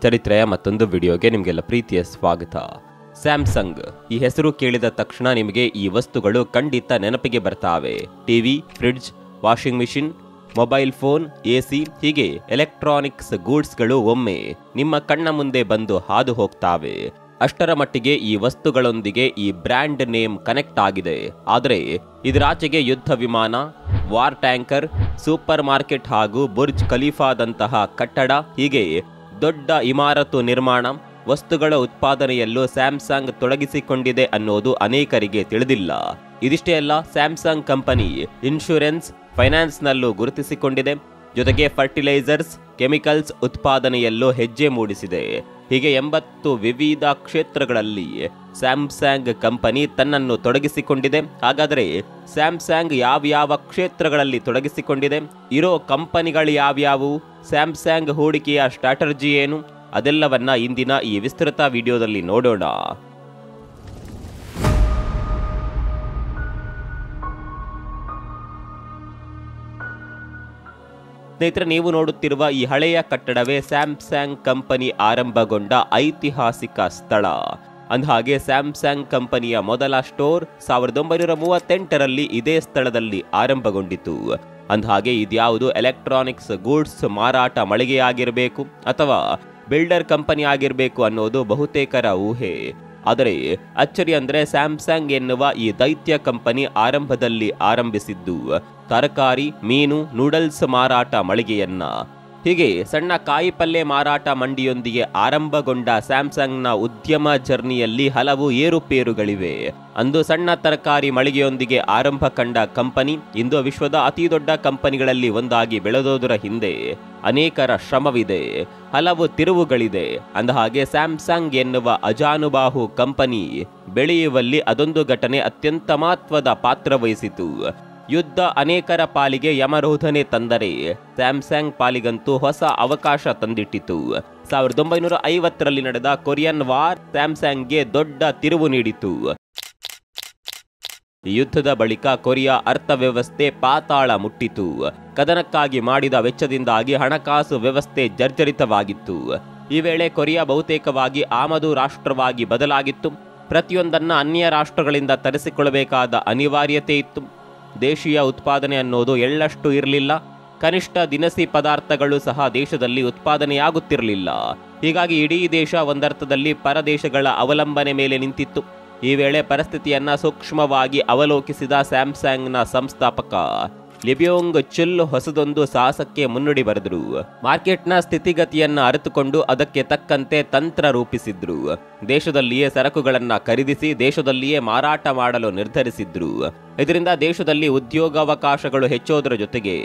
ಚರಿತ್ರೆಯ ಮತ್ತೊಂದು ವಿಡಿಯೋಗೆ ನಿಮಗೆಲ್ಲ ಪ್ರೀತಿಯ ಸ್ವಾಗತ. ಸ್ಯಾಮ್ಸಂಗ್ ಈ ಹೆಸರು ಕೇಳಿದ ತಕ್ಷಣ ನಿಮಗೆ ಈ ವಸ್ತುಗಳು ಖಂಡಿತ ನೆನಪಿಗೆ ಬರ್ತಾವೆ. TV, fridge, washing machine, mobile phone, AC, ಹೀಗೆ ಎಲೆಕ್ಟ್ರಾನಿಕ್ಸ್ ಗೂಡ್ಸ್ಗಳು ಒಮ್ಮೆ ನಿಮ್ಮ ಕಣ್ಣ ಮುಂದೆ ಬಂದು ಹಾದು ಹೋಗ್ತಾವೆ. ಅಷ್ಟರ ಮಟ್ಟಿಗೆ ಈ ವಸ್ತುಗಳೊಂದಿಗೆ ಈ ಬ್ರ್ಯಾಂಡ್ ನೇಮ್ ಕನೆಕ್ಟ್ ಆಗಿದೆ. ಆದರೆ ಇದರಾಚೆಗೆ ಯುದ್ಧ ವಿಮಾನ, ವಾರ್ ಟ್ಯಾಂಕರ್, ಸೂಪರ್ ಮಾರ್ಕೆಟ್ ಹಾಗೂ ಬುರ್ಜ್ ಖಲೀಫಾದಂತಹ ಕಟ್ಟಡ, ಹೀಗೆ ದೊಡ್ಡ ಇಮಾರತು ನಿರ್ಮಾಣ ವಸ್ತುಗಳ ಉತ್ಪಾದನೆಯಲ್ಲೂ ಸ್ಯಾಮ್ಸಂಗ್ ತೊಡಗಿಸಿಕೊಂಡಿದೆ ಅನ್ನೋದು ಅನೇಕರಿಗೆ ತಿಳಿದಿಲ್ಲ. ಇದಿಷ್ಟೇ ಅಲ್ಲ, ಸ್ಯಾಮ್ಸಂಗ್ ಕಂಪನಿ ಇನ್ಶೂರೆನ್ಸ್, ಫೈನಾನ್ಸ್ನಲ್ಲೂ ಗುರುತಿಸಿಕೊಂಡಿದೆ. ಜೊತೆಗೆ ಫರ್ಟಿಲೈಸರ್ಸ್, ಕೆಮಿಕಲ್ಸ್ ಉತ್ಪಾದನೆಯಲ್ಲೂ ಹೆಜ್ಜೆ ಮೂಡಿಸಿದೆ. ಹೀಗೆ 80 ವಿವಿಧ ಕ್ಷೇತ್ರಗಳಲ್ಲಿ ಸ್ಯಾಮ್ಸಂಗ್ ಕಂಪನಿ ತನ್ನನ್ನು ತೊಡಗಿಸಿಕೊಂಡಿದೆ. ಹಾಗಾದರೆ ಸ್ಯಾಮ್ಸಂಗ್ ಯಾವ್ಯಾವ ಕ್ಷೇತ್ರಗಳಲ್ಲಿ ತೊಡಗಿಸಿಕೊಂಡಿದೆ, ಇರೋ ಕಂಪನಿಗಳು ಯಾವ್ಯಾವು, ಸ್ಯಾಮ್ಸಂಗ್ ಹೂಡಿಕೆಯ ಸ್ಟ್ರಾಟಜಿ ಏನು, ಅದೆಲ್ಲವನ್ನ ಇಂದಿನ ಈ ವಿಸ್ತೃತ ವಿಡಿಯೋದಲ್ಲಿ ನೋಡೋಣ. ಸ್ನೇಹಿತರೆ, ನೀವು ನೋಡುತ್ತಿರುವ ಈ ಹಳೆಯ ಕಟ್ಟಡವೇ ಸ್ಯಾಮ್ಸಂಗ್ ಕಂಪನಿ ಆರಂಭಗೊಂಡ ಐತಿಹಾಸಿಕ ಸ್ಥಳ. ಅಂದಹಾಗೆ ಸ್ಯಾಮ್ಸಂಗ್ ಕಂಪನಿಯ ಮೊದಲ ಸ್ಟೋರ್ 1938ರಲ್ಲಿ ಇದೇ ಸ್ಥಳದಲ್ಲಿ ಆರಂಭಗೊಂಡಿತು. ಅಂದಹಾಗೆ ಇದ್ಯಾವುದು ಎಲೆಕ್ಟ್ರಾನಿಕ್ಸ್ ಗೂಡ್ಸ್ ಮಾರಾಟ ಮಳಿಗೆಯಾಗಿರಬೇಕು ಅಥವಾ ಬಿಲ್ಡರ್ ಕಂಪನಿ ಆಗಿರಬೇಕು ಅನ್ನೋದು ಬಹುತೇಕರ ಊಹೆ. ಆದರೆ ಅಚ್ಚರಿ ಅಂದ್ರೆ ಸ್ಯಾಮ್ಸಂಗ್ ಎನ್ನುವ ಈ ದೈತ್ಯ ಕಂಪನಿ ಆರಂಭದಲ್ಲಿ ಆರಂಭಿಸಿದ್ದು ತರಕಾರಿ, ಮೀನು, ನೂಡಲ್ಸ್ ಮಾರಾಟ ಮಳಿಗೆಯನ್ನ. ಹೀಗೆ ಸಣ್ಣ ಕಾಯಿಪಲ್ಯ ಮಾರಾಟ ಮಂಡಿಯೊಂದಿಗೆ ಆರಂಭಗೊಂಡ ಸ್ಯಾಮ್ಸಂಗ್ನ ಉದ್ಯಮ ಜರ್ನಿಯಲ್ಲಿ ಹಲವು ಏರುಪೇರುಗಳಿವೆ. ಅಂದು ಸಣ್ಣ ತರಕಾರಿ ಮಳಿಗೆಯೊಂದಿಗೆ ಆರಂಭ ಕಂಡ ಕಂಪನಿ ಇಂದು ವಿಶ್ವದ ಅತಿ ದೊಡ್ಡ ಕಂಪನಿಗಳಲ್ಲಿ ಒಂದಾಗಿ ಬೆಳೆದೋದರ ಹಿಂದೆ ಅನೇಕರ ಶ್ರಮವಿದೆ, ಹಲವು ತಿರುವುಗಳಿದೆ. ಅಂದಹಾಗೆ ಸ್ಯಾಮ್ಸಂಗ್ ಎನ್ನುವ ಅಜಾನುಬಾಹು ಕಂಪನಿ ಬೆಳೆಯುವಲ್ಲಿ ಅದೊಂದು ಘಟನೆ ಅತ್ಯಂತ ಮಹತ್ವದ ಪಾತ್ರ ವಹಿಸಿತು. ಯುದ್ಧ ಅನೇಕರ ಪಾಲಿಗೆ ಯಮರೋಧನೆ ತಂದರೆ ಸ್ಯಾಮ್ಸಂಗ್ ಪಾಲಿಗಂತೂ ಹೊಸ ಅವಕಾಶ ತಂದಿಟ್ಟಿತು. 1950ರಲ್ಲಿ ನಡೆದ ಕೊರಿಯನ್ ವಾರ್ ಸ್ಯಾಮ್ಸಂಗ್ಗೆ ದೊಡ್ಡ ತಿರುವು ನೀಡಿತು. ಯುದ್ಧದ ಬಳಿಕ ಕೊರಿಯಾ ಅರ್ಥವ್ಯವಸ್ಥೆ ಪಾತಾಳ ಮುಟ್ಟಿತು. ಕದನಕ್ಕಾಗಿ ಮಾಡಿದ ವೆಚ್ಚದಿಂದಾಗಿ ಹಣಕಾಸು ವ್ಯವಸ್ಥೆ ಜರ್ಜರಿತವಾಗಿತ್ತು. ಈ ವೇಳೆ ಕೊರಿಯಾ ಬಹುತೇಕವಾಗಿ ಆಮದು ರಾಷ್ಟ್ರವಾಗಿ ಬದಲಾಗಿತ್ತು. ಪ್ರತಿಯೊಂದನ್ನ ಅನ್ಯ ರಾಷ್ಟ್ರಗಳಿಂದ ತರಿಸಿಕೊಳ್ಳಬೇಕಾದ ಅನಿವಾರ್ಯತೆ ಇತ್ತು. ದೇಶೀಯ ಉತ್ಪಾದನೆ ಅನ್ನೋದು ಎಳ್ಳಷ್ಟು ಇರಲಿಲ್ಲ. ಕನಿಷ್ಠ ದಿನಸಿ ಪದಾರ್ಥಗಳು ಸಹ ದೇಶದಲ್ಲಿ ಉತ್ಪಾದನೆಯಾಗುತ್ತಿರಲಿಲ್ಲ. ಹೀಗಾಗಿ ಇಡೀ ದೇಶ ಒಂದರ್ಥದಲ್ಲಿ ಪರದೇಶಗಳ ಅವಲಂಬನೆ ಮೇಲೆ ನಿಂತಿತ್ತು. ಈ ವೇಳೆ ಪರಿಸ್ಥಿತಿಯನ್ನ ಸೂಕ್ಷ್ಮವಾಗಿ ಅವಲೋಕಿಸಿದ ಸ್ಯಾಮ್ಸಂಗ್ನ ಸಂಸ್ಥಾಪಕ ಲಿಬ್ಯೋಂಗ್ ಚುಲ್ ಹೊಸದೊಂದು ಸಾಹಸಕ್ಕೆ ಮುನ್ನುಡಿ ಬರೆದರು. ಮಾರ್ಕೆಟ್ನ ಸ್ಥಿತಿಗತಿಯನ್ನ ಅರಿತುಕೊಂಡು ಅದಕ್ಕೆ ತಕ್ಕಂತೆ ತಂತ್ರ ರೂಪಿಸಿದ್ರು. ದೇಶದಲ್ಲಿಯೇ ಸರಕುಗಳನ್ನ ಖರೀದಿಸಿ ದೇಶದಲ್ಲಿಯೇ ಮಾರಾಟ ಮಾಡಲು ನಿರ್ಧರಿಸಿದ್ರು. ಇದರಿಂದ ದೇಶದಲ್ಲಿ ಉದ್ಯೋಗಾವಕಾಶಗಳು ಹೆಚ್ಚೋದರ ಜೊತೆಗೆ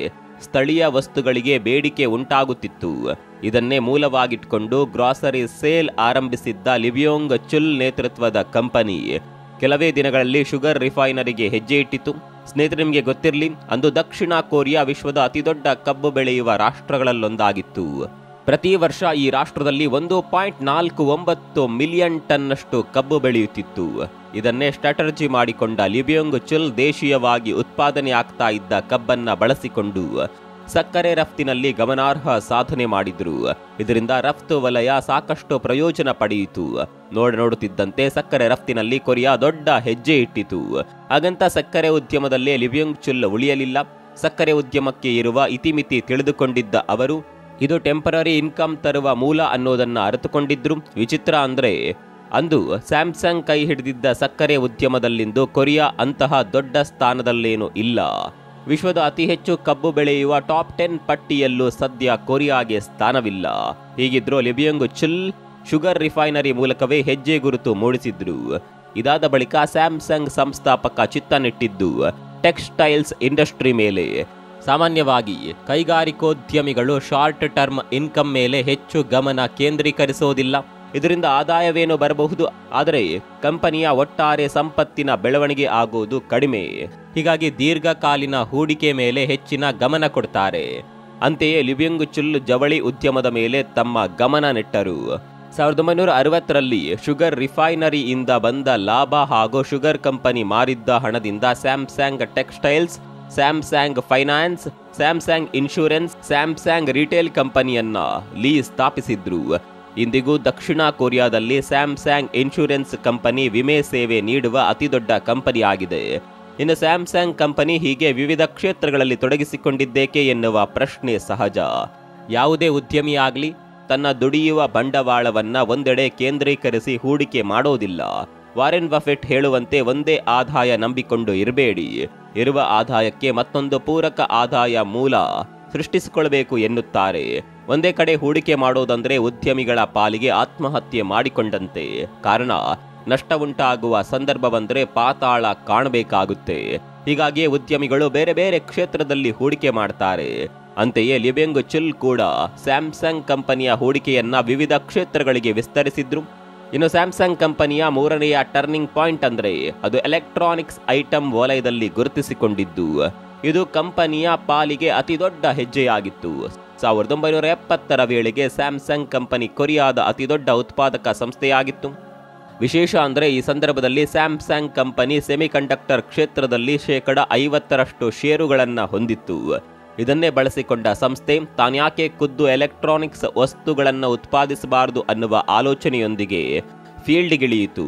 ಸ್ಥಳೀಯ ವಸ್ತುಗಳಿಗೆ ಬೇಡಿಕೆ ಉಂಟಾಗುತ್ತಿತ್ತು. ಇದನ್ನೇ ಮೂಲವಾಗಿಟ್ಕೊಂಡು ಗ್ರಾಸರಿ ಸೇಲ್ ಆರಂಭಿಸಿದ್ದ ಲಿಬ್ಯೋಂಗ್ ಚುಲ್ ನೇತೃತ್ವದ ಕಂಪನಿ ಕೆಲವೇ ದಿನಗಳಲ್ಲಿ ಶುಗರ್ ರಿಫೈನರಿಗೆ ಹೆಜ್ಜೆ ಇಟ್ಟಿತು. ಸ್ನೇಹಿತರೆ, ನಿಮಗೆ ಗೊತ್ತಿರಲಿ, ಅಂದು ದಕ್ಷಿಣ ಕೊರಿಯಾ ವಿಶ್ವದ ಅತಿದೊಡ್ಡ ಕಬ್ಬು ಬೆಳೆಯುವ ರಾಷ್ಟ್ರಗಳಲ್ಲೊಂದಾಗಿತ್ತು. ಪ್ರತಿ ವರ್ಷ ಈ ರಾಷ್ಟ್ರದಲ್ಲಿ 1.49 ಮಿಲಿಯನ್ ಟನ್ನಷ್ಟು ಕಬ್ಬು ಬೆಳೆಯುತ್ತಿತ್ತು. ಇದನ್ನೇ ಸ್ಟ್ರಾಟಜಿ ಮಾಡಿಕೊಂಡ ಲಿಬ್ಯೋಂಗ್ ಚುಲ್ ದೇಶೀಯವಾಗಿ ಉತ್ಪಾದನೆ ಆಗ್ತಾ ಇದ್ದ ಕಬ್ಬನ್ನ ಬಳಸಿಕೊಂಡು ಸಕ್ಕರೆ ರಫ್ತಿನಲ್ಲಿ ಗಮನಾರ್ಹ ಸಾಧನೆ ಮಾಡಿದ್ರು. ಇದರಿಂದ ರಫ್ತು ವಲಯ ಸಾಕಷ್ಟು ಪ್ರಯೋಜನ ಪಡೆಯಿತು. ನೋಡುತ್ತಿದ್ದಂತೆ ಸಕ್ಕರೆ ರಫ್ತಿನಲ್ಲಿ ಕೊರಿಯಾ ದೊಡ್ಡ ಹೆಜ್ಜೆ ಇಟ್ಟಿತು. ಹಾಗಂತ ಸಕ್ಕರೆ ಉದ್ಯಮದಲ್ಲೇ ಲಿಬ್ಯೋಂಗ್ ಚುಲ್ ಉಳಿಯಲಿಲ್ಲ. ಸಕ್ಕರೆ ಉದ್ಯಮಕ್ಕೆ ಇರುವ ಇತಿಮಿತಿ ತಿಳಿದುಕೊಂಡಿದ್ದ ಅವರು ಇದು ಟೆಂಪರರಿ ಇನ್ಕಮ್ ತರುವ ಮೂಲ ಅನ್ನೋದನ್ನ ಅರಿತುಕೊಂಡಿದ್ರು. ವಿಚಿತ್ರ ಅಂದ್ರೆ ಅಂದು ಸ್ಯಾಮ್ಸಂಗ್ ಕೈ ಹಿಡಿದಿದ್ದ ಸಕ್ಕರೆ ಉದ್ಯಮದಲ್ಲಿಂದು ಕೊರಿಯಾ ಅಂತಹ ದೊಡ್ಡ ಸ್ಥಾನದಲ್ಲೇನೂ ಇಲ್ಲ. ವಿಶ್ವದ ಅತಿ ಹೆಚ್ಚು ಕಬ್ಬು ಬೆಳೆಯುವ ಟಾಪ್ 10 ಪಟ್ಟಿಯಲ್ಲೂ ಸದ್ಯ ಕೊರಿಯಾಗೆ ಸ್ಥಾನವಿಲ್ಲ. ಹೀಗಿದ್ರೂ ಲಿಬ್ಯೋಂಗ್ ಚುಲ್ ಶುಗರ್ ರಿಫೈನರಿ ಮೂಲಕವೇ ಹೆಜ್ಜೆ ಗುರುತು ಮೂಡಿಸಿದ್ರು. ಇದಾದ ಬಳಿಕ ಸ್ಯಾಮ್ಸಂಗ್ ಸಂಸ್ಥಾಪಕ ಚಿತ್ತ ನೆಟ್ಟಿದ್ದು ಟೆಕ್ಸ್ಟೈಲ್ಸ್ ಇಂಡಸ್ಟ್ರಿ ಮೇಲೆ. ಸಾಮಾನ್ಯವಾಗಿ ಕೈಗಾರಿಕೋದ್ಯಮಿಗಳು ಶಾರ್ಟ್ ಟರ್ಮ್ ಇನ್ಕಮ್ ಮೇಲೆ ಹೆಚ್ಚು ಗಮನ ಕೇಂದ್ರೀಕರಿಸೋದಿಲ್ಲ. ಇದರಿಂದ ಆದಾಯವೇನು ಬರಬಹುದು, ಆದರೆ ಕಂಪನಿಯ ಒಟ್ಟಾರೆ ಸಂಪತ್ತಿನ ಬೆಳವಣಿಗೆ ಆಗೋದು ಕಡಿಮೆ. ಹೀಗಾಗಿ ದೀರ್ಘಕಾಲೀನ ಹೂಡಿಕೆ ಮೇಲೆ ಹೆಚ್ಚಿನ ಗಮನ ಕೊಡ್ತಾರೆ. ಅಂತೆಯೇ ಲಿಬ್ಯೋಂಗ್ ಚುಲ್ ಜವಳಿ ಉದ್ಯಮದ ಮೇಲೆ ತಮ್ಮ ಗಮನ ನೆಟ್ಟರು. 1960ರಲ್ಲಿ ಶುಗರ್ ರಿಫೈನರಿಯಿಂದ ಬಂದ ಲಾಭ ಹಾಗೂ ಶುಗರ್ ಕಂಪನಿ ಮಾರಿದ್ದ ಹಣದಿಂದ Samsung textiles, Samsung finance, Samsung insurance, Samsung retail ಕಂಪನಿಯನ್ನ ಲೀ ಸ್ಥಾಪಿಸಿದ್ರು. ಇಂದಿಗೂ ದಕ್ಷಿಣ ಕೊರಿಯಾದಲ್ಲಿ ಸ್ಯಾಮ್ಸಂಗ್ ಇನ್ಶೂರೆನ್ಸ್ ಕಂಪನಿ ವಿಮೆ ಸೇವೆ ನೀಡುವ ಅತಿದೊಡ್ಡ ಕಂಪನಿಯಾಗಿದೆ. ಇನ್ನು ಸ್ಯಾಮ್ಸಂಗ್ ಕಂಪನಿ ಹೀಗೆ ವಿವಿಧ ಕ್ಷೇತ್ರಗಳಲ್ಲಿ ತೊಡಗಿಸಿಕೊಂಡಿದ್ದೇಕೆ ಎನ್ನುವ ಪ್ರಶ್ನೆ ಸಹಜ. ಯಾವುದೇ ಉದ್ಯಮಿಯಾಗಲಿ ತನ್ನ ದುಡಿಯುವ ಬಂಡವಾಳವನ್ನ ಒಂದೆಡೆ ಕೇಂದ್ರೀಕರಿಸಿ ಹೂಡಿಕೆ ಮಾಡೋದಿಲ್ಲ. ವಾರೆನ್ ಬಫೆಟ್ ಹೇಳುವಂತೆ ಒಂದೇ ಆದಾಯ ನಂಬಿಕೊಂಡು ಇರಬೇಡಿ, ಇರುವ ಆದಾಯಕ್ಕೆ ಮತ್ತೊಂದು ಪೂರಕ ಆದಾಯ ಮೂಲ ಸೃಷ್ಟಿಸಿಕೊಳ್ಳಬೇಕು ಎನ್ನುತ್ತಾರೆ. ಒಂದೇ ಕಡೆ ಹೂಡಿಕೆ ಮಾಡೋದಂದ್ರೆ ಉದ್ಯಮಿಗಳ ಪಾಲಿಗೆ ಆತ್ಮಹತ್ಯೆ ಮಾಡಿಕೊಂಡಂತೆ. ಕಾರಣ, ನಷ್ಟ ಉಂಟಾಗುವ ಸಂದರ್ಭ ಬಂದರೆ ಪಾತಾಳ ಕಾಣಬೇಕಾಗುತ್ತೆ. ಹೀಗಾಗಿಯೇ ಉದ್ಯಮಿಗಳು ಬೇರೆ ಬೇರೆ ಕ್ಷೇತ್ರದಲ್ಲಿ ಹೂಡಿಕೆ ಮಾಡ್ತಾರೆ. ಅಂತೆಯೇ ಲಿ ಬೆಂಗ್ ಚುಲ್ ಕೂಡ ಸ್ಯಾಮ್ಸಂಗ್ ಕಂಪನಿಯ ಹೂಡಿಕೆಯನ್ನ ವಿವಿಧ ಕ್ಷೇತ್ರಗಳಿಗೆ ವಿಸ್ತರಿಸಿದ್ರು. ಇನ್ನು ಸ್ಯಾಮ್ಸಂಗ್ ಕಂಪನಿಯ ಮೂರನೆಯ ಟರ್ನಿಂಗ್ ಪಾಯಿಂಟ್ ಅಂದ್ರೆ ಅದು ಎಲೆಕ್ಟ್ರಾನಿಕ್ಸ್ ಐಟಮ್ ವಲಯದಲ್ಲಿ ಗುರುತಿಸಿಕೊಂಡಿದ್ದು. ಇದು ಕಂಪನಿಯ ಪಾಲಿಗೆ ಅತಿ ದೊಡ್ಡ ಹೆಜ್ಜೆಯಾಗಿತ್ತು. 1970ರ ವೇಳೆಗೆ ಸ್ಯಾಮ್ಸಂಗ್ ಕಂಪನಿ ಕೊರಿಯಾದ ಅತಿದೊಡ್ಡ ಉತ್ಪಾದಕ ಸಂಸ್ಥೆಯಾಗಿತ್ತು. ವಿಶೇಷ ಅಂದರೆ ಈ ಸಂದರ್ಭದಲ್ಲಿ ಸ್ಯಾಮ್ಸಂಗ್ ಕಂಪನಿ ಸೆಮಿಕಂಡಕ್ಟರ್ ಕ್ಷೇತ್ರದಲ್ಲಿ 50% ಷೇರುಗಳನ್ನು ಹೊಂದಿತ್ತು. ಇದನ್ನೇ ಬಳಸಿಕೊಂಡ ಸಂಸ್ಥೆ ತಾನ್ಯಾಕೆ ಖುದ್ದು ಎಲೆಕ್ಟ್ರಾನಿಕ್ಸ್ ವಸ್ತುಗಳನ್ನು ಉತ್ಪಾದಿಸಬಾರದು ಅನ್ನುವ ಆಲೋಚನೆಯೊಂದಿಗೆ ಫೀಲ್ಡ್ಗಿಳಿಯಿತು.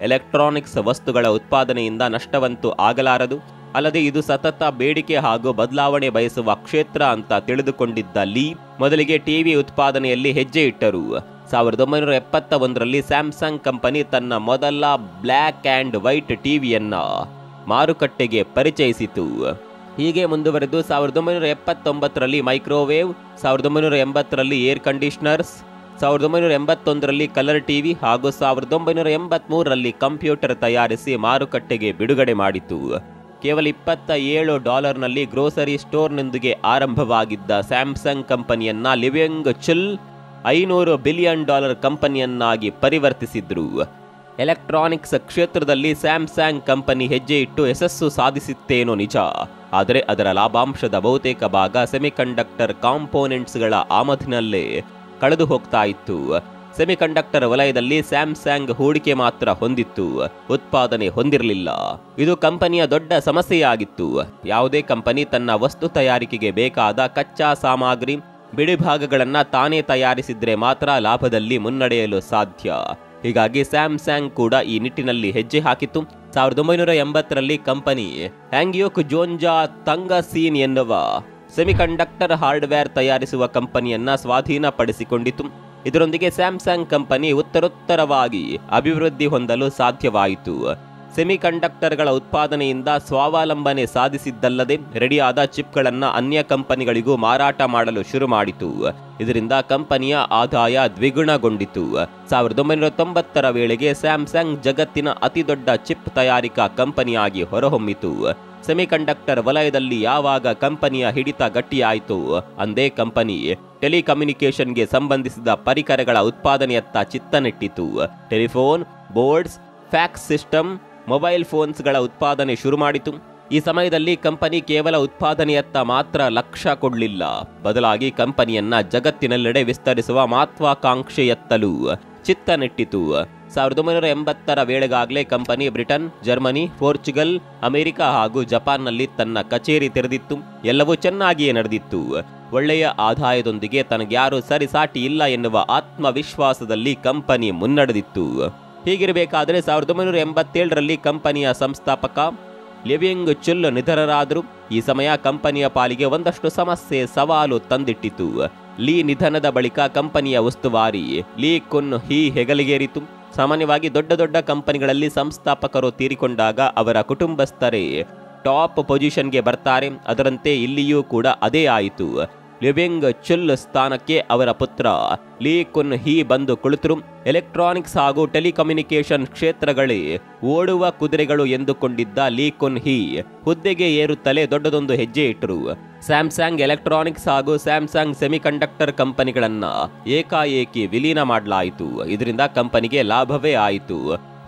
ಎಲೆಕ್ಟ್ರಾನಿಕ್ಸ್ ವಸ್ತುಗಳ ಉತ್ಪಾದನೆಯಿಂದ ನಷ್ಟವಂತೂ ಆಗಲಾರದು, ಅಲ್ಲದೆ ಇದು ಸತತ ಬೇಡಿಕೆ ಹಾಗೂ ಬದಲಾವಣೆ ಬಯಸುವ ಕ್ಷೇತ್ರ ಅಂತ ತಿಳಿದುಕೊಂಡಿದ್ದ ಲೀ ಮೊದಲಿಗೆ ಟಿವಿ ಉತ್ಪಾದನೆಯಲ್ಲಿ ಹೆಜ್ಜೆ ಇಟ್ಟರು. 1971ರಲ್ಲಿ ಸ್ಯಾಮ್ಸಂಗ್ ಕಂಪನಿ ತನ್ನ ಮೊದಲ ಬ್ಲ್ಯಾಕ್ ಆ್ಯಂಡ್ ವೈಟ್ ಟಿವಿಯನ್ನ ಮಾರುಕಟ್ಟೆಗೆ ಪರಿಚಯಿಸಿತು. ಹೀಗೆ ಮುಂದುವರೆದು 1979ರಲ್ಲಿ ಮೈಕ್ರೋವೇವ್, 1980ರಲ್ಲಿ ಏರ್ ಕಂಡೀಷನರ್ಸ್, 1981ರಲ್ಲಿ ಕಲರ್ ಟಿವಿ ಹಾಗೂ 1983ರಲ್ಲಿ ಕಂಪ್ಯೂಟರ್ ತಯಾರಿಸಿ ಮಾರುಕಟ್ಟೆಗೆ ಬಿಡುಗಡೆ ಮಾಡಿತು. ಕೇವಲ $27ನಲ್ಲಿ ಗ್ರೋಸರಿ ಸ್ಟೋರ್ನೊಂದಿಗೆ ಆರಂಭವಾಗಿದ್ದ ಸ್ಯಾಮ್ಸಂಗ್ ಕಂಪನಿಯನ್ನ ಲಿ ಬೆಂಗ್ ಚುಲ್ $500 ಬಿಲಿಯನ್ ಕಂಪನಿಯನ್ನಾಗಿ ಪರಿವರ್ತಿಸಿದ್ರು. ಎಲೆಕ್ಟ್ರಾನಿಕ್ಸ್ ಕ್ಷೇತ್ರದಲ್ಲಿ ಸ್ಯಾಮ್ಸಂಗ್ ಕಂಪನಿ ಹೆಜ್ಜೆ ಇಟ್ಟು ಯಶಸ್ಸು ಸಾಧಿಸಿತ್ತೇನೋ ನಿಜ, ಆದರೆ ಅದರ ಲಾಭಾಂಶದ ಬಹುತೇಕ ಭಾಗ ಸೆಮಿಕಂಡಕ್ಟರ್ ಕಾಂಪೋನೆಂಟ್ಸ್ಗಳ ಆಮದಿನಲ್ಲೇ ಕಳೆದು ಹೋಗ್ತಾ ಇತ್ತು. ಸೆಮಿಕಂಡಕ್ಟರ್ ವಲಯದಲ್ಲಿ ಸ್ಯಾಮ್ಸಂಗ್ ಹೂಡಿಕೆ ಮಾತ್ರ ಹೊಂದಿತ್ತು, ಉತ್ಪಾದನೆ ಹೊಂದಿರಲಿಲ್ಲ. ಇದು ಕಂಪನಿಯ ದೊಡ್ಡ ಸಮಸ್ಯೆಯಾಗಿತ್ತು. ಯಾವುದೇ ಕಂಪನಿ ತನ್ನ ವಸ್ತು ತಯಾರಿಕೆಗೆ ಬೇಕಾದ ಕಚ್ಚಾ ಸಾಮಗ್ರಿ ಬಿಡಿಭಾಗಗಳನ್ನು ತಾನೇ ತಯಾರಿಸಿದ್ರೆ ಮಾತ್ರ ಲಾಭದಲ್ಲಿ ಮುನ್ನಡೆಯಲು ಸಾಧ್ಯ. ಹೀಗಾಗಿ ಸ್ಯಾಮ್ಸಂಗ್ ಕೂಡ ಈ ನಿಟ್ಟಿನಲ್ಲಿ ಹೆಜ್ಜೆ ಹಾಕಿತು. 1980ರಲ್ಲಿ ಕಂಪನಿ ಹ್ಯಾಂಗ್ಯೋಕ್ ಜೋನ್ಜಾ ತಂಗಸೀನ್ ಎನ್ನುವ ಸೆಮಿಕಂಡಕ್ಟರ್ ಹಾರ್ಡ್ವೇರ್ ತಯಾರಿಸುವ ಕಂಪನಿಯನ್ನ ಸ್ವಾಧೀನಪಡಿಸಿಕೊಂಡಿತು. ಇದರೊಂದಿಗೆ ಸ್ಯಾಮ್ಸಂಗ್ ಕಂಪನಿ ಉತ್ತರೋತ್ತರವಾಗಿ ಅಭಿವೃದ್ಧಿ ಹೊಂದಲು ಸಾಧ್ಯವಾಯಿತು. ಸೆಮಿಕಂಡಕ್ಟರ್ಗಳ ಉತ್ಪಾದನೆಯಿಂದ ಸ್ವಾವಲಂಬನೆ ಸಾಧಿಸಿದ್ದಲ್ಲದೆ ರೆಡಿಯಾದ ಚಿಪ್ಗಳನ್ನು ಅನ್ಯ ಕಂಪನಿಗಳಿಗೂ ಮಾರಾಟ ಮಾಡಲು ಶುರು ಮಾಡಿತು. ಇದರಿಂದ ಕಂಪನಿಯ ಆದಾಯ ದ್ವಿಗುಣಗೊಂಡಿತು. 1990ರ ವೇಳೆಗೆ ಸ್ಯಾಮ್ಸಂಗ್ ಜಗತ್ತಿನ ಅತಿದೊಡ್ಡ ಚಿಪ್ ತಯಾರಿಕಾ ಕಂಪನಿಯಾಗಿ ಹೊರಹೊಮ್ಮಿತು. ಸೆಮಿಕಂಡಕ್ಟರ್ ವಲಯದಲ್ಲಿ ಯಾವಾಗ ಕಂಪನಿಯ ಹಿಡಿತ ಗಟ್ಟಿಯಾಯಿತು ಅಂದೇ ಕಂಪನಿ ಟೆಲಿಕಮ್ಯುನಿಕೇಷನ್ಗೆ ಸಂಬಂಧಿಸಿದ ಪರಿಕರಗಳ ಉತ್ಪಾದನೆಯತ್ತ ಚಿತ್ತ ನೆಟ್ಟಿತು. Telephone, boards, fax system, mobile ಫೋನ್ಸ್ಗಳ ಉತ್ಪಾದನೆ ಶುರು ಮಾಡಿತು. ಈ ಸಮಯದಲ್ಲಿ ಕಂಪನಿ ಕೇವಲ ಉತ್ಪಾದನೆಯತ್ತ ಮಾತ್ರ ಲಕ್ಷ್ಯ ಕೊಡಲಿಲ್ಲ, ಬದಲಾಗಿ ಕಂಪನಿಯನ್ನ ಜಗತ್ತಿನೆಲ್ಲೆಡೆ ವಿಸ್ತರಿಸುವ ಮಹತ್ವಾಕಾಂಕ್ಷೆಯತ್ತಲೂ ಚಿತ್ತ ನೆಟ್ಟಿತು. 1980ರ ವೇಳೆಗಾಗಲೇ company Britain, Germany, Portugal, America ಹಾಗೂ ಜಪಾನ್ನಲ್ಲಿ ತನ್ನ ಕಚೇರಿ ತೆರೆದಿತ್ತು. ಎಲ್ಲವೂ ಚೆನ್ನಾಗಿಯೇ ನಡೆದಿತ್ತು. ಒಳ್ಳೆಯ ಆದಾಯದೊಂದಿಗೆ ತನಗ್ಯಾರೂ ಸರಿಸಾಟಿ ಇಲ್ಲ ಎನ್ನುವ ಆತ್ಮವಿಶ್ವಾಸದಲ್ಲಿ ಕಂಪನಿ ಮುನ್ನಡೆದಿತ್ತು. ಹೀಗಿರಬೇಕಾದರೆ 1987ರಲ್ಲಿ ಕಂಪನಿಯ ಸಂಸ್ಥಾಪಕ ಲಿ ಬೆಂಗ್ ಚುಲ್ ನಿಧನರಾದರು. ಈ ಸಮಯ ಕಂಪನಿಯ ಪಾಲಿಗೆ ಒಂದಷ್ಟು ಸಮಸ್ಯೆ ಸವಾಲು ತಂದಿಟ್ಟಿತು. ಲೀ ನಿಧನದ ಬಳಿಕ ಕಂಪನಿಯ ಉಸ್ತುವಾರಿ ಲೀ ಕುನ್ ಹೀ ಹೆಗಲಿಗೇರಿತು. ಸಾಮಾನ್ಯವಾಗಿ ದೊಡ್ಡ ದೊಡ್ಡ ಕಂಪನಿಗಳಲ್ಲಿ ಸಂಸ್ಥಾಪಕರು ತೀರಿಕೊಂಡಾಗ ಅವರ ಕುಟುಂಬಸ್ಥರೇ ಟಾಪ್ ಪೊಸಿಷನ್ಗೆ ಬರ್ತಾರೆ. ಅದರಂತೆ ಇಲ್ಲಿಯೂ ಕೂಡ ಅದೇ ಆಯಿತು. ಲಿ ಬೆಂಗ್ ಚುಲ್ ಸ್ಥಾನಕ್ಕೆ ಅವರ ಪುತ್ರ ಲೀ ಕುನ್ ಹೀ ಬಂದು ಕುಳಿತರು. ಎಲೆಕ್ಟ್ರಾನಿಕ್ಸ್ ಹಾಗೂ ಟೆಲಿಕಮ್ಯುನಿಕೇಷನ್ ಕ್ಷೇತ್ರಗಳೇ ಓಡುವ ಕುದುರೆಗಳು ಎಂದುಕೊಂಡಿದ್ದ ಲೀ ಕುನ್ ಹೀ ಹುದ್ದೆಗೆ ಏರುತ್ತಲೇ ದೊಡ್ಡದೊಂದು ಹೆಜ್ಜೆ ಇಟ್ಟರು. ಸ್ಯಾಮ್ಸಂಗ್ ಎಲೆಕ್ಟ್ರಾನಿಕ್ಸ್ ಹಾಗೂ ಸ್ಯಾಮ್ಸಂಗ್ ಸೆಮಿಕಂಡಕ್ಟರ್ ಕಂಪನಿಗಳನ್ನ ಏಕಾಏಕಿ ವಿಲೀನ ಮಾಡಲಾಯಿತು. ಇದರಿಂದ ಕಂಪನಿಗೆ ಲಾಭವೇ ಆಯಿತು.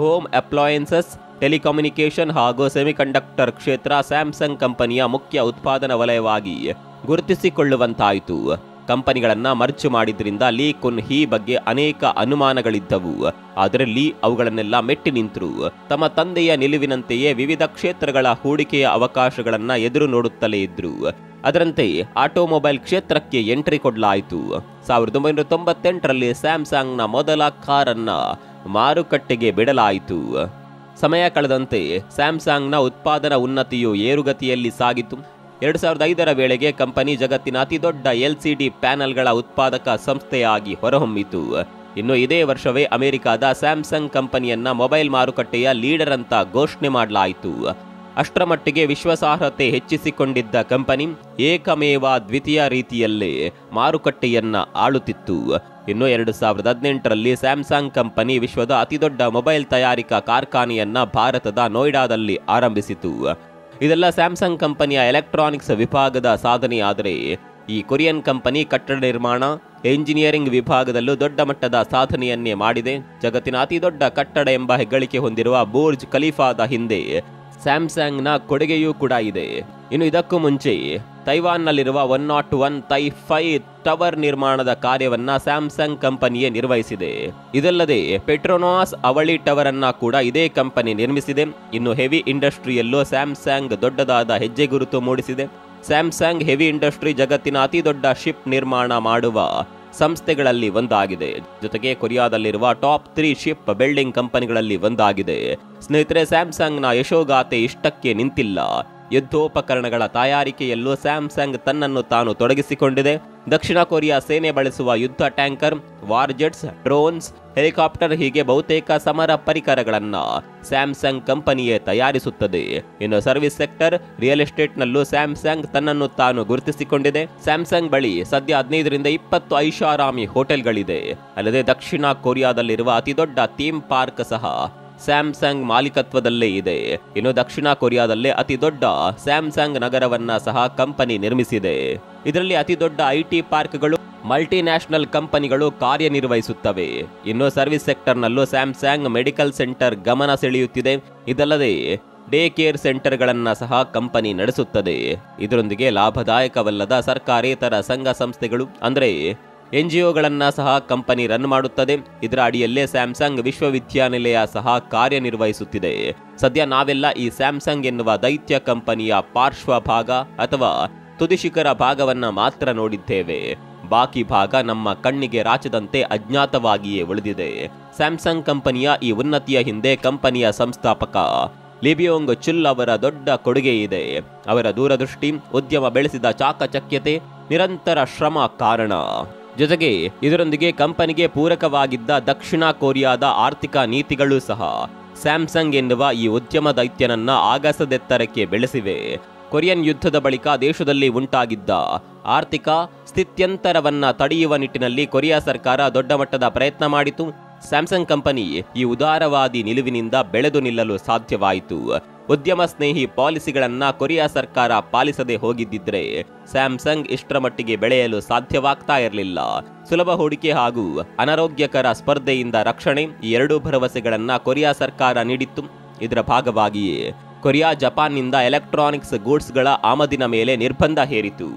ಹೋಮ್ ಅಪ್ಲಯನ್ಸಸ್, ಟೆಲಿಕಮ್ಯುನಿಕೇಷನ್ ಹಾಗೂ ಸೆಮಿಕಂಡಕ್ಟರ್ ಕ್ಷೇತ್ರ ಸ್ಯಾಮ್ಸಂಗ್ ಕಂಪನಿಯ ಮುಖ್ಯ ಉತ್ಪಾದನಾ ವಲಯವಾಗಿ ಗುರುತಿಸಿಕೊಳ್ಳುವಂತಾಯಿತು. ಕಂಪನಿಗಳನ್ನ ಮರ್ಜ್ ಮಾಡಿದ್ರಿಂದ ಲೀ ಕುನ್ ಹೀ ಬಗ್ಗೆ ಅನೇಕ ಅನುಮಾನಗಳಿದ್ದವು. ಆದರೆ ಲೀ ಅವುಗಳನ್ನೆಲ್ಲ ಮೆಟ್ಟಿ ನಿಂತರು. ತಮ್ಮ ತಂದೆಯ ನಿಲುವಿನಂತೆಯೇ ವಿವಿಧ ಕ್ಷೇತ್ರಗಳ ಹೂಡಿಕೆಯ ಅವಕಾಶಗಳನ್ನ ಎದುರು ನೋಡುತ್ತಲೇ ಇದ್ರು. ಅದರಂತೆ ಆಟೋಮೊಬೈಲ್ ಕ್ಷೇತ್ರಕ್ಕೆ ಎಂಟ್ರಿ ಕೊಡಲಾಯಿತು. 1998ರಲ್ಲಿ ಸ್ಯಾಮ್ಸಂಗ್ನ ಮೊದಲ ಕಾರನ್ನ ಮಾರುಕಟ್ಟೆಗೆ ಬಿಡಲಾಯಿತು. ಸಮಯ ಕಳೆದಂತೆ ಸ್ಯಾಮ್ಸಂಗ್ನ ಉತ್ಪಾದನಾ ಉನ್ನತಿಯು ಏರುಗತಿಯಲ್ಲಿ ಸಾಗಿತು. 2005ರ ವೇಳೆಗೆ ಕಂಪನಿ ಜಗತ್ತಿನ ಅತಿದೊಡ್ಡ LCD ಪ್ಯಾನೆಲ್ಗಳ ಉತ್ಪಾದಕ ಸಂಸ್ಥೆಯಾಗಿ ಹೊರಹೊಮ್ಮಿತು. ಇನ್ನು ಇದೇ ವರ್ಷವೇ ಅಮೆರಿಕಾದ ಸ್ಯಾಮ್ಸಂಗ್ ಕಂಪನಿಯನ್ನ ಮೊಬೈಲ್ ಮಾರುಕಟ್ಟೆಯ ಲೀಡರ್ ಅಂತ ಘೋಷಣೆ ಮಾಡಲಾಯಿತು. ಅಷ್ಟರ ಮಟ್ಟಿಗೆ ವಿಶ್ವಾಸಾರ್ಹತೆ ಹೆಚ್ಚಿಸಿಕೊಂಡಿದ್ದ ಕಂಪನಿ ಏಕಮೇವ ದ್ವಿತೀಯ ರೀತಿಯಲ್ಲೇ ಮಾರುಕಟ್ಟೆಯನ್ನ ಆಳುತ್ತಿತ್ತು. ಇನ್ನು 2018ರಲ್ಲಿ ಸ್ಯಾಮ್ಸಂಗ್ ಕಂಪನಿ ವಿಶ್ವದ ಅತಿದೊಡ್ಡ ಮೊಬೈಲ್ ತಯಾರಿಕಾ ಕಾರ್ಖಾನೆಯನ್ನ ಭಾರತದ ನೋಯ್ಡಾದಲ್ಲಿ ಆರಂಭಿಸಿತು. ಇದೆಲ್ಲ ಸ್ಯಾಮ್ಸಂಗ್ ಕಂಪನಿಯ ಎಲೆಕ್ಟ್ರಾನಿಕ್ಸ್ ವಿಭಾಗದ ಸಾಧನೆಯಾದರೆ ಈ ಕೊರಿಯನ್ ಕಂಪನಿ ಕಟ್ಟಡ ನಿರ್ಮಾಣ, ಎಂಜಿನಿಯರಿಂಗ್ ವಿಭಾಗದಲ್ಲೂ ದೊಡ್ಡ ಮಟ್ಟದ ಸಾಧನೆಯನ್ನೇ ಮಾಡಿದೆ. ಜಗತ್ತಿನ ಅತಿ ದೊಡ್ಡ ಕಟ್ಟಡ ಎಂಬ ಹೆಗ್ಗಳಿಕೆ ಹೊಂದಿರುವ ಬುರ್ಜ್ ಖಲೀಫಾದ ಹಿಂದೆ ಸ್ಯಾಮ್ಸಂಗ್ನ ಕೊಡುಗೆಯೂ ಕೂಡ ಇದೆ. ಇನ್ನು ಇದಕ್ಕೂ ಮುಂಚೆ ತೈವಾನ್ನಲ್ಲಿರುವ 101 ತೈ-5 ಟವರ್ ನಿರ್ಮಾಣದ ಕಾರ್ಯವನ್ನ ಸ್ಯಾಮ್ಸಂಗ್ ಕಂಪನಿಯೇ ನಿರ್ವಹಿಸಿದೆ. ಇದಲ್ಲದೆ ಪೆಟ್ರೋನಾಸ್ ಅವಳಿ ಟವರ್ ಅನ್ನ ಕೂಡ ಇದೇ ಕಂಪನಿ ನಿರ್ಮಿಸಿದೆ. ಇನ್ನು ಹೆವಿ ಇಂಡಸ್ಟ್ರಿಯಲ್ಲೂ ಸ್ಯಾಮ್ಸಂಗ್ ದೊಡ್ಡದಾದ ಹೆಜ್ಜೆ ಗುರುತು ಮೂಡಿಸಿದೆ. ಸ್ಯಾಮ್ಸಂಗ್ ಹೆವಿ ಇಂಡಸ್ಟ್ರಿ ಜಗತ್ತಿನ ಅತಿ ದೊಡ್ಡ ಶಿಪ್ ನಿರ್ಮಾಣ ಮಾಡುವ ಸಂಸ್ಥೆಗಳಲ್ಲಿ ಒಂದಾಗಿದೆ. ಜೊತೆಗೆ ಕೊರಿಯಾದಲ್ಲಿರುವ ಟಾಪ್ 3 ಶಿಪ್ ಬಿಲ್ಡಿಂಗ್ ಕಂಪನಿಗಳಲ್ಲಿ ಒಂದಾಗಿದೆ. ಸ್ನೇಹಿತರೆ, ಸ್ಯಾಮ್ಸಂಗ್ನ ಯಶೋಗಾಥೆ ಇಷ್ಟಕ್ಕೆ ನಿಂತಿಲ್ಲ. ಯುದ್ಧೋಪಕರಣಗಳ ತಯಾರಿಕೆಯಲ್ಲೂ ಸ್ಯಾಮ್ಸಂಗ್ ತನ್ನನ್ನು ತಾನು ತೊಡಗಿಸಿಕೊಂಡಿದೆ. ದಕ್ಷಿಣ ಕೊರಿಯಾ ಸೇನೆ ಬಳಸುವ ಯುದ್ಧ ಟ್ಯಾಂಕರ್, ವಾರ್ಜೆಟ್ಸ್, ಡ್ರೋನ್ಸ್, ಹೆಲಿಕಾಪ್ಟರ್ ಹೀಗೆ ಬಹುತೇಕ ಸಮರ ಪರಿಕರಗಳನ್ನ ಸ್ಯಾಮ್ಸಂಗ್ ಕಂಪನಿಯೇ ತಯಾರಿಸುತ್ತದೆ. ಇನ್ನು ಸರ್ವಿಸ್ ಸೆಕ್ಟರ್, ರಿಯಲ್ ಎಸ್ಟೇಟ್ನಲ್ಲೂ ಸ್ಯಾಮ್ಸಂಗ್ ತನ್ನನ್ನು ತಾನು ಗುರುತಿಸಿಕೊಂಡಿದೆ. ಸ್ಯಾಮ್ಸಂಗ್ ಬಳಿ ಸದ್ಯ 15ರಿಂದ 20 ಐಷಾರಾಮಿ ಹೋಟೆಲ್ಗಳಿದೆ. ಅಲ್ಲದೆ ದಕ್ಷಿಣ ಕೊರಿಯಾದಲ್ಲಿರುವ ಅತಿದೊಡ್ಡ ಥೀಮ್ ಪಾರ್ಕ್ ಸಹ ಸ್ಯಾಮ್ಸಂಗ್ ಮಾಲೀಕತ್ವದಲ್ಲೇ ಇದೆ. ಇನ್ನು ದಕ್ಷಿಣ ಕೊರಿಯಾದಲ್ಲೇ ಅತಿ ದೊಡ್ಡ ಸ್ಯಾಮ್ಸಂಗ್ ನಗರವನ್ನ ಸಹ ಕಂಪನಿ ನಿರ್ಮಿಸಿದೆ. ಇದರಲ್ಲಿ ಅತಿ ದೊಡ್ಡ IT ಪಾರ್ಕ್ಗಳು, ಮಲ್ಟಿನ್ಯಾಷನಲ್ ಕಂಪನಿಗಳು ಕಾರ್ಯನಿರ್ವಹಿಸುತ್ತವೆ. ಇನ್ನು ಸರ್ವಿಸ್ ಸೆಕ್ಟರ್ನಲ್ಲೂ ಸ್ಯಾಮ್ಸಂಗ್ ಮೆಡಿಕಲ್ ಸೆಂಟರ್ ಗಮನ ಸೆಳೆಯುತ್ತಿದೆ. ಇದಲ್ಲದೆ ಡೇ ಕೇರ್ ಸೆಂಟರ್ಗಳನ್ನ ಸಹ ಕಂಪನಿ ನಡೆಸುತ್ತದೆ. ಇದರೊಂದಿಗೆ ಲಾಭದಾಯಕವಲ್ಲದ ಸರ್ಕಾರೇತರ ಸಂಘ ಸಂಸ್ಥೆಗಳು ಅಂದ್ರೆ NGOಗಳನ್ನ ಸಹ ಕಂಪನಿ ರನ್ ಮಾಡುತ್ತದೆ. ಇದರ ಅಡಿಯಲ್ಲೇ ಸ್ಯಾಮ್ಸಂಗ್ ವಿಶ್ವವಿದ್ಯಾನಿಲಯ ಸಹ ಕಾರ್ಯನಿರ್ವಹಿಸುತ್ತಿದೆ. ಸದ್ಯ ನಾವೆಲ್ಲ ಈ ಸ್ಯಾಮ್ಸಂಗ್ ಎನ್ನುವ ದೈತ್ಯ ಕಂಪನಿಯ ಪಾರ್ಶ್ವಭಾಗ ಅಥವಾ ತುದಿಶಿಖರ ಭಾಗವನ್ನ ಮಾತ್ರ ನೋಡಿದ್ದೇವೆ. ಬಾಕಿ ಭಾಗ ನಮ್ಮ ಕಣ್ಣಿಗೆ ರಾಚದಂತೆ ಅಜ್ಞಾತವಾಗಿಯೇ ಉಳಿದಿದೆ. ಸ್ಯಾಮ್ಸಂಗ್ ಕಂಪನಿಯ ಈ ಉನ್ನತಿಯ ಹಿಂದೆ ಕಂಪನಿಯ ಸಂಸ್ಥಾಪಕ ಲೀ ಬ್ಯೋಂಗ್ ಚುಲ್ ಅವರ ದೊಡ್ಡ ಕೊಡುಗೆ ಇದೆ. ಅವರ ದೂರದೃಷ್ಟಿ, ಉದ್ಯಮ ಬೆಳೆಸಿದ ಚಾಕಚಕ್ಯತೆ, ನಿರಂತರ ಶ್ರಮ ಕಾರಣ. ಜೊತೆಗೆ ಇದರೊಂದಿಗೆ ಕಂಪನಿಗೆ ಪೂರಕವಾಗಿದ್ದ ದಕ್ಷಿಣ ಕೊರಿಯಾದ ಆರ್ಥಿಕ ನೀತಿಗಳು ಸಹ ಸ್ಯಾಮ್ಸಂಗ್ ಎನ್ನುವ ಈ ಉದ್ಯಮ ದೈತ್ಯನನ್ನ ಆಗಸದೆತ್ತರಕ್ಕೆ ಬೆಳೆಸಿವೆ. ಕೊರಿಯನ್ ಯುದ್ಧದ ಬಳಿಕ ದೇಶದಲ್ಲಿ ಉಂಟಾಗಿದ್ದ ಆರ್ಥಿಕ ಸ್ಥಿತ್ಯಂತರವನ್ನ ತಡೆಯುವ ನಿಟ್ಟಿನಲ್ಲಿ ಕೊರಿಯಾ ಸರ್ಕಾರ ದೊಡ್ಡ ಮಟ್ಟದ ಪ್ರಯತ್ನ ಮಾಡಿತು. ಸ್ಯಾಮ್ಸಂಗ್ ಕಂಪನಿ ಈ ಉದಾರವಾದಿ ನಿಲುವಿನಿಂದ ಬೆಳೆದು ನಿಲ್ಲಲು ಸಾಧ್ಯವಾಯಿತು. ಉದ್ಯಮ ಸ್ನೇಹಿ ಪಾಲಿಸಿಗಳನ್ನ ಕೊರಿಯಾ ಸರ್ಕಾರ ಪಾಲಿಸದೆ ಹೋಗಿದ್ದಿದ್ರೆ ಸ್ಯಾಮ್ಸಂಗ್ ಇಷ್ಟರ ಮಟ್ಟಿಗೆ ಬೆಳೆಯಲು ಸಾಧ್ಯವಾಗ್ತಾ ಇರಲಿಲ್ಲ. ಸುಲಭ ಹೂಡಿಕೆ ಹಾಗೂ ಅನಾರೋಗ್ಯಕರ ಸ್ಪರ್ಧೆಯಿಂದ ರಕ್ಷಣೆ, ಈ ಎರಡೂ ಭರವಸೆಗಳನ್ನ ಕೊರಿಯಾ ಸರ್ಕಾರ ನೀಡಿತ್ತು. ಇದರ ಭಾಗವಾಗಿಯೇ ಕೊರಿಯಾ ಜಪಾನ್ನಿಂದ ಎಲೆಕ್ಟ್ರಾನಿಕ್ಸ್ ಗೂಡ್ಸ್ಗಳ ಆಮದಿನ ಮೇಲೆ ನಿರ್ಬಂಧ ಹೇರಿತು.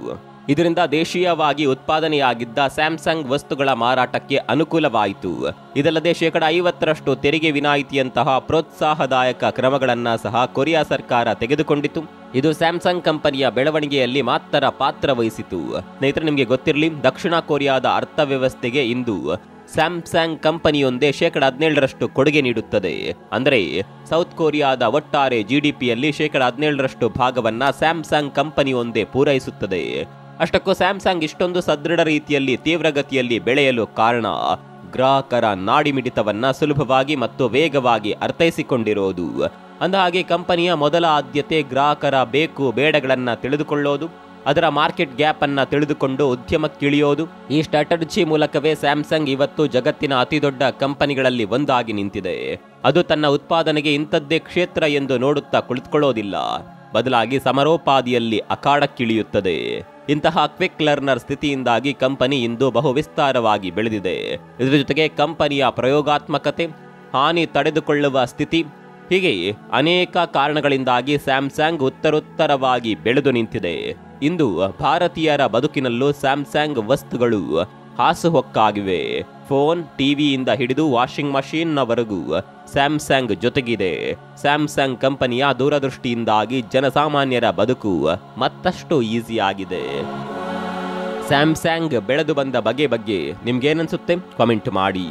ಇದರಿಂದ ದೇಶೀಯವಾಗಿ ಉತ್ಪಾದನೆಯಾಗಿದ್ದ ಸ್ಯಾಮ್ಸಂಗ್ ವಸ್ತುಗಳ ಮಾರಾಟಕ್ಕೆ ಅನುಕೂಲವಾಯಿತು. ಇದಲ್ಲದೆ 50% ತೆರಿಗೆ ವಿನಾಯಿತಿಯಂತಹ ಪ್ರೋತ್ಸಾಹದಾಯಕ ಕ್ರಮಗಳನ್ನ ಸಹ ಕೊರಿಯಾ ಸರ್ಕಾರ ತೆಗೆದುಕೊಂಡಿತು. ಇದು ಸ್ಯಾಮ್ಸಂಗ್ ಕಂಪನಿಯ ಬೆಳವಣಿಗೆಯಲ್ಲಿ ಮಾತ್ರ ಪಾತ್ರ ವಹಿಸಿತು. ಸ್ನೇಹಿತರೆ, ನಿಮಗೆ ಗೊತ್ತಿರಲಿ, ದಕ್ಷಿಣ ಕೊರಿಯಾದ ಅರ್ಥವ್ಯವಸ್ಥೆಗೆ ಇಂದು ಸ್ಯಾಮ್ಸಂಗ್ ಕಂಪನಿಯೊಂದೇ 17% ಕೊಡುಗೆ ನೀಡುತ್ತದೆ. ಅಂದರೆ ಸೌತ್ ಕೊರಿಯಾದ ಒಟ್ಟಾರೆ GDPಯಲ್ಲಿ 17% ಭಾಗವನ್ನ ಸ್ಯಾಮ್ಸಂಗ್ ಕಂಪನಿಯೊಂದೇ ಪೂರೈಸುತ್ತದೆ. ಅಷ್ಟಕ್ಕೂ ಸ್ಯಾಮ್ಸಂಗ್ ಇಷ್ಟೊಂದು ಸದೃಢ ರೀತಿಯಲ್ಲಿ ತೀವ್ರಗತಿಯಲ್ಲಿ ಬೆಳೆಯಲು ಕಾರಣ ಗ್ರಾಹಕರ ನಾಡಿಮಿಡಿತವನ್ನ ಸುಲಭವಾಗಿ ಮತ್ತು ವೇಗವಾಗಿ ಅರ್ಥೈಸಿಕೊಂಡಿರೋದು. ಅಂದಹಾಗೆ ಕಂಪನಿಯ ಮೊದಲ ಆದ್ಯತೆ ಗ್ರಾಹಕರ ಬೇಕು ಬೇಡಗಳನ್ನ ತಿಳಿದುಕೊಳ್ಳೋದು, ಅದರ ಮಾರ್ಕೆಟ್ ಗ್ಯಾಪ್ ಅನ್ನ ತಿಳಿದುಕೊಂಡು ಉದ್ಯಮಕ್ಕಿಳಿಯೋದು. ಈ ಸ್ಟ್ರಾಟಜಿ ಮೂಲಕವೇ ಸ್ಯಾಮ್ಸಂಗ್ ಇವತ್ತು ಜಗತ್ತಿನ ಅತಿದೊಡ್ಡ ಕಂಪನಿಗಳಲ್ಲಿ ಒಂದಾಗಿ ನಿಂತಿದೆ. ಅದು ತನ್ನ ಉತ್ಪಾದನೆಗೆ ಇಂಥದ್ದೇ ಕ್ಷೇತ್ರ ಎಂದು ನೋಡುತ್ತಾ ಕುಳಿತುಕೊಳ್ಳೋದಿಲ್ಲ, ಬದಲಾಗಿ ಸಮರೋಪಾದಿಯಲ್ಲಿ ಅಖಾಡಕ್ಕಿಳಿಯುತ್ತದೆ. ಇಂತಹ ಕ್ವಿಕ್ ಲರ್ನರ್ ಸ್ಥಿತಿಯಿಂದಾಗಿ ಕಂಪನಿ ಇಂದು ಬಹು ವಿಸ್ತಾರವಾಗಿ ಬೆಳೆದಿದೆ. ಇದರ ಜೊತೆಗೆ ಕಂಪನಿಯ ಪ್ರಯೋಗಾತ್ಮಕತೆ, ಹಾನಿ ತಡೆದುಕೊಳ್ಳುವ ಸ್ಥಿತಿ, ಹೀಗೆ ಅನೇಕ ಕಾರಣಗಳಿಂದಾಗಿ ಸ್ಯಾಮ್ಸಂಗ್ ಉತ್ತರೋತ್ತರವಾಗಿ ಬೆಳೆದು ನಿಂತಿದೆ. ಇಂದು ಭಾರತೀಯರ ಬದುಕಿನಲ್ಲೂ ಸ್ಯಾಮ್ಸಂಗ್ ವಸ್ತುಗಳು ಹಾಸುಹೊಕ್ಕಾಗಿವೆ. ಫೋನ್, ಟಿವಿಯಿಂದ ಹಿಡಿದು ವಾಷಿಂಗ್ ಮಷೀನ್ನವರೆಗೂ ಸ್ಯಾಮ್ಸಂಗ್ ಜೊತೆಗಿದೆ. ಸ್ಯಾಮ್ಸಂಗ್ ಕಂಪನಿಯ ದೂರದೃಷ್ಟಿಯಿಂದಾಗಿ ಜನಸಾಮಾನ್ಯರ ಬದುಕು ಮತ್ತಷ್ಟು ಈಸಿಯಾಗಿದೆ. ಸ್ಯಾಮ್ಸಂಗ್ ಬೆಳೆದು ಬಂದ ಬಗೆ ಬಗ್ಗೆ ನಿಮ್ಗೇನನ್ಸುತ್ತೆ? ಕಾಮೆಂಟ್ ಮಾಡಿ.